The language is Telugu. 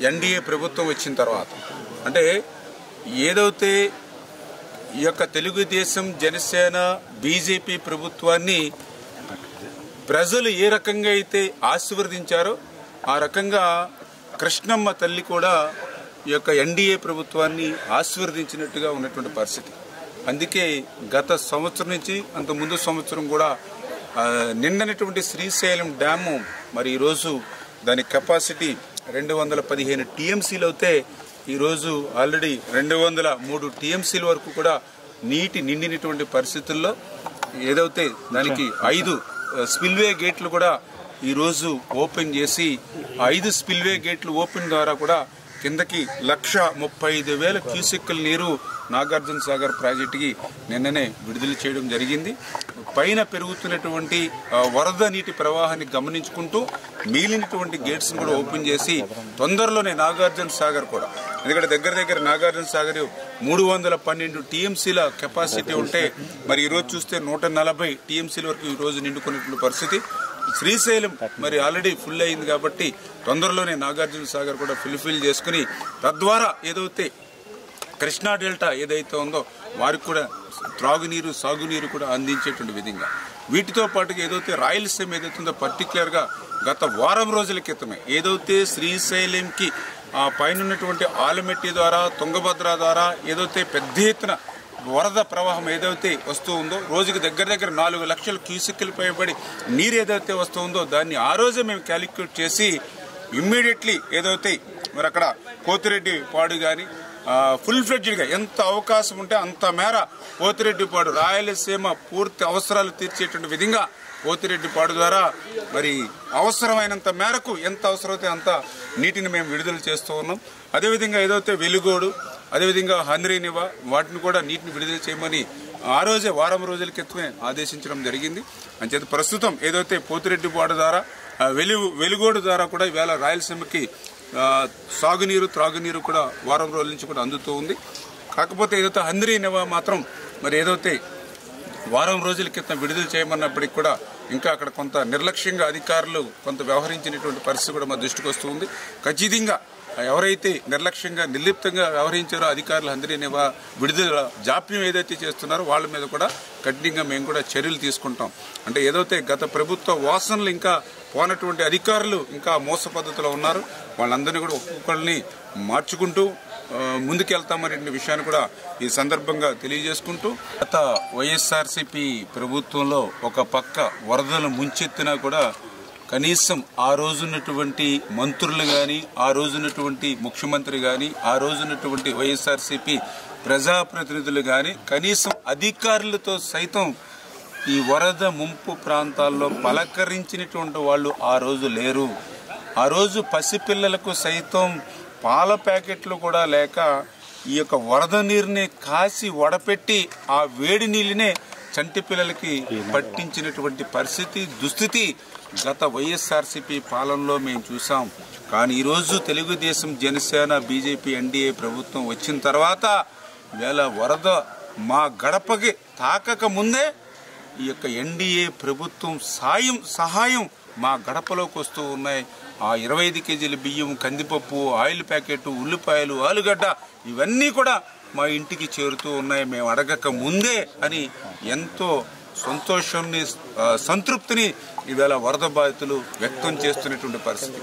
ఎన్డీఏ ప్రభుత్వం వచ్చిన తర్వాత అంటే ఏదైతే ఈ యొక్క తెలుగుదేశం జనసేన బీజేపీ ప్రభుత్వాన్ని ప్రజలు ఏ రకంగా అయితే ఆశీర్వదించారో ఆ రకంగా కృష్ణమ్మ తల్లి కూడా ఈ యొక్క ఎన్డీఏ ప్రభుత్వాన్ని ఆశీర్వదించినట్టుగా ఉన్నటువంటి పరిస్థితి. అందుకే గత సంవత్సరం నుంచి అంత ముందు సంవత్సరం కూడా నిండనటువంటి శ్రీశైలం డ్యాము మరి ఈరోజు దాని కెపాసిటీ 215 టీఎంసీలు అయితే ఈరోజు ఆల్రెడీ 203 టీఎంసీల వరకు కూడా నీటి నిండినటువంటి పరిస్థితుల్లో ఏదైతే దానికి 5 స్పిల్వే గేట్లు కూడా ఈరోజు ఓపెన్ చేసి 5 స్పిల్వే గేట్లు ఓపెన్ ద్వారా కూడా కిందకి 1,35,000 క్యూసెక్కుల నీరు నాగార్జున సాగర్ ప్రాజెక్టుకి నిన్ననే విడుదల చేయడం జరిగింది. పైన పెరుగుతున్నటువంటి వరద నీటి ప్రవాహాన్ని గమనించుకుంటూ మిగిలినటువంటి గేట్స్ను కూడా ఓపెన్ చేసి తొందరలోనే నాగార్జున సాగర్ కూడా, ఎందుకంటే దగ్గర నాగార్జున సాగర్ 312 టీఎంసీల కెపాసిటీ ఉంటే మరి ఈరోజు చూస్తే 140 టీఎంసీల వరకు ఈరోజు నిండుకున్నటువంటి పరిస్థితి. శ్రీశైలం మరి ఆల్రెడీ ఫుల్ అయింది కాబట్టి తొందరలోనే నాగార్జున సాగర్ కూడా ఫుల్ఫిల్ చేసుకుని తద్వారా ఏదైతే కృష్ణా డెల్టా ఏదైతే ఉందో వారికి కూడా త్రాగునీరు సాగునీరు కూడా అందించేటువంటి విధంగా వీటితో పాటుగా ఏదైతే రాయలసీమ ఏదైతే ఉందో పర్టికులర్గా గత వారం రోజుల క్రితమే ఏదైతే శ్రీశైలంకి ఆ పైన ఉన్నటువంటి ఆలమెట్టి ద్వారా తుంగభద్ర ద్వారా ఏదైతే పెద్ద ఎత్తున వరద ప్రవాహం ఏదైతే వస్తూ ఉందో రోజుకి దగ్గర 4 లక్షల క్యూసెక్కులు పైబడి నీరు ఏదైతే వస్తూ ఉందో దాన్ని ఆ రోజే మేము క్యాలిక్యులేట్ చేసి ఇమ్మీడియట్లీ ఏదైతే మరి అక్కడ పోతిరెడ్డిపాడు కానీ ఫుల్ ఫ్లెడ్జ్డ్గా ఎంత అవకాశం ఉంటే అంత మేర పోతిరెడ్డిపాడు రాయలసీమ పూర్తి అవసరాలు తీర్చేటువంటి విధంగా పోతిరెడ్డిపాడు ద్వారా మరి అవసరమైనంత మేరకు ఎంత అవసరమైతే అంత నీటిని మేము విడుదల చేస్తూ ఉన్నాం. అదేవిధంగా ఏదైతే వెలుగోడు అదేవిధంగా హంద్రీనివా వాటిని కూడా నీటిని విడుదల చేయమని ఆ రోజే వారం రోజుల క్రితమే ఆదేశించడం జరిగింది. అంచేత ప్రస్తుతం ఏదైతే పోతిరెడ్డిపాడు ద్వారా వెలుగోడు ద్వారా కూడా ఇవాళ రాయలసీమకి సాగునీరు త్రాగునీరు కూడా వారం రోజుల నుంచి కూడా అందుతూ ఉంది. కాకపోతే ఏదైతే హంద్రీనివా మాత్రం మరి ఏదైతే వారం రోజుల క్రితం విడుదల చేయమన్నప్పటికీ కూడా ఇంకా అక్కడ కొంత నిర్లక్ష్యంగా అధికారులు కొంత వ్యవహరించినటువంటి పరిస్థితి కూడా మా దృష్టికి వస్తుంది. ఖచ్చితంగా ఎవరైతే నిర్లక్ష్యంగా నిర్లిప్తంగా వ్యవహరించారో అధికారులు హంద్రీనివా విడుదల జాప్యం ఏదైతే చేస్తున్నారో వాళ్ళ మీద కూడా కఠినంగా మేము కూడా చర్యలు తీసుకుంటాం. అంటే ఏదైతే గత ప్రభుత్వ వాసనలు ఇంకా పోనటువంటి అధికారులు ఇంకా మోస పద్ధతిలో ఉన్నారు వాళ్ళందరినీ కూడా ఒక్కొక్కరిని మార్చుకుంటూ ముందుకెళ్తామనే విషయాన్ని కూడా ఈ సందర్భంగా తెలియజేసుకుంటూ గత వైఎస్ఆర్సీపీ ప్రభుత్వంలో ఒక పక్క వరదలు ముంచెత్తినా కూడా కనీసం ఆ రోజున్నటువంటి మంత్రులు కానీ ఆ రోజున్నటువంటి ముఖ్యమంత్రి కానీ ఆ రోజున్నటువంటి వైఎస్ఆర్సీపీ ప్రజాప్రతినిధులు కానీ కనీసం అధికారులతో సైతం ఈ వరద ముంపు ప్రాంతాల్లో పలకరించినటువంటి వాళ్ళు ఆ రోజు లేరు. ఆ రోజు పసిపిల్లలకు సైతం పాల ప్యాకెట్లు కూడా లేక ఈ యొక్క వరద నీరుని కాసి వడపెట్టి ఆ వేడి నీళ్ళనే చంటి పిల్లలకి పట్టించినటువంటి పరిస్థితి దుస్థితి గత వైఎస్ఆర్సీపీ పాలనలో మేము చూసాం. కానీ ఈరోజు తెలుగుదేశం జనసేన బీజేపీ ఎన్డీఏ ప్రభుత్వం వచ్చిన తర్వాత వేళ వరద మా గడపకి తాకక ముందే ఈ యొక్క ఎన్డీఏ ప్రభుత్వం సహాయం మా గడపలోకి వస్తూ ఉన్నాయి. ఆ 25 కేజీల బియ్యం, కందిపప్పు, ఆయిల్ ప్యాకెట్, ఉల్లిపాయలు, ఆలుగడ్డ ఇవన్నీ కూడా మా ఇంటికి చేరుతూ ఉన్నాయి మేము అడగక ముందే అని ఎంతో సంతోషాన్ని సంతృప్తిని ఈవేళ వరద బాధితులు వ్యక్తం చేస్తున్నటువంటి పరిస్థితి.